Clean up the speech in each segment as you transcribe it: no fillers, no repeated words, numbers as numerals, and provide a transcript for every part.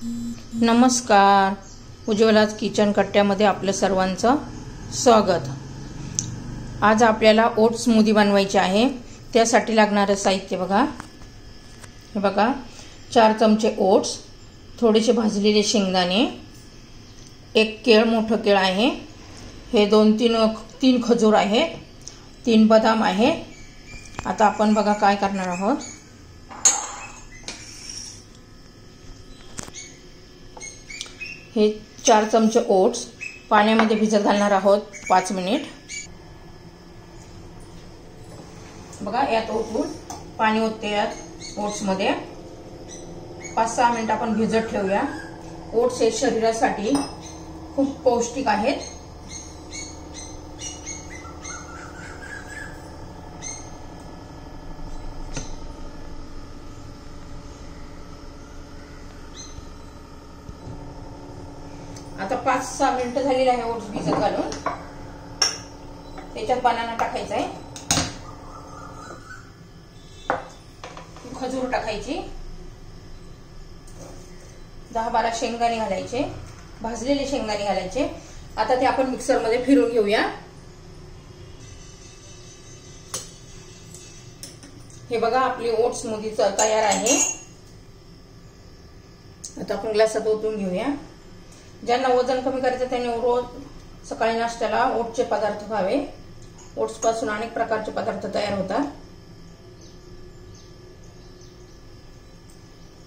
नमस्कार, उज्ज्वलाच किचन कट्ट्यामध्ये आपलं सर्वांचं स्वागत। आज आपल्याला ओट्स स्मूदी बनवायची आहे। त्यासाठी लागणारे साहित्य बघा। हे बघा, 4 चमचे ओट्स, थोडेसे भाजलेले शेंगदाणे, एक केळ, मोठं केळ आहे, हे 2-3 खजूर आहे, 3 बदाम आहे। आता आपण बघा काय करणार आहोत। हे 4 चमचे ओट्स पाण्यामध्ये भिजत घालणार आहोत 5 मिनिट। बघा, यात ओतून पाणी ओतते यात ओट्स मध्ये 5-6 मिनिट आपण भिजत ठेवूया। ओट्स हे शरीरासाठी खूप पौष्टिक आहेत। आता 5-6 मिनिट झालेली आहे ओट्स भिजत घालून। त्याच्यात बनाना टाकायचा आहे, खजूर टाकायची, 10-12 शेंगदाणे घालायचे, भाजलेले शेंगदाणे घालायचे। आता ते आपण मिक्सर मध्ये फिरून घेऊया। हे बघा, आपली ओट्स स्मूदी तयार आहे। आता आपण ग्लासात ओतून घेऊया। ज्यांना वजन कमी करायचं त्यांनी रोज सकाळी नाश्त्याला ओट्सचे पदार्थ खावे। ओट्स पासून अनेक प्रकारचे पदार्थ तयार होतात।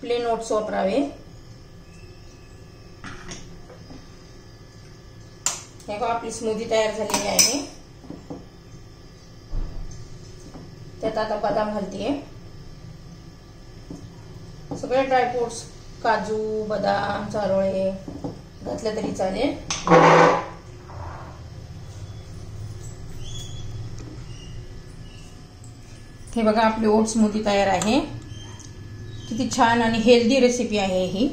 प्लेन ओट्स वापरावे। हे बघा, आपली स्मूदी तयार झालेली आहे। त्यात आता बदाम घालतीये, सगळे ड्रायफ्रुट्स, काजू, बदाम, चारोळे घातले तरी चालेल। हे बघा, आपली ओट्स स्मूदी तयार आहे। किती छान आणि हेल्दी रेसिपी आहे ही।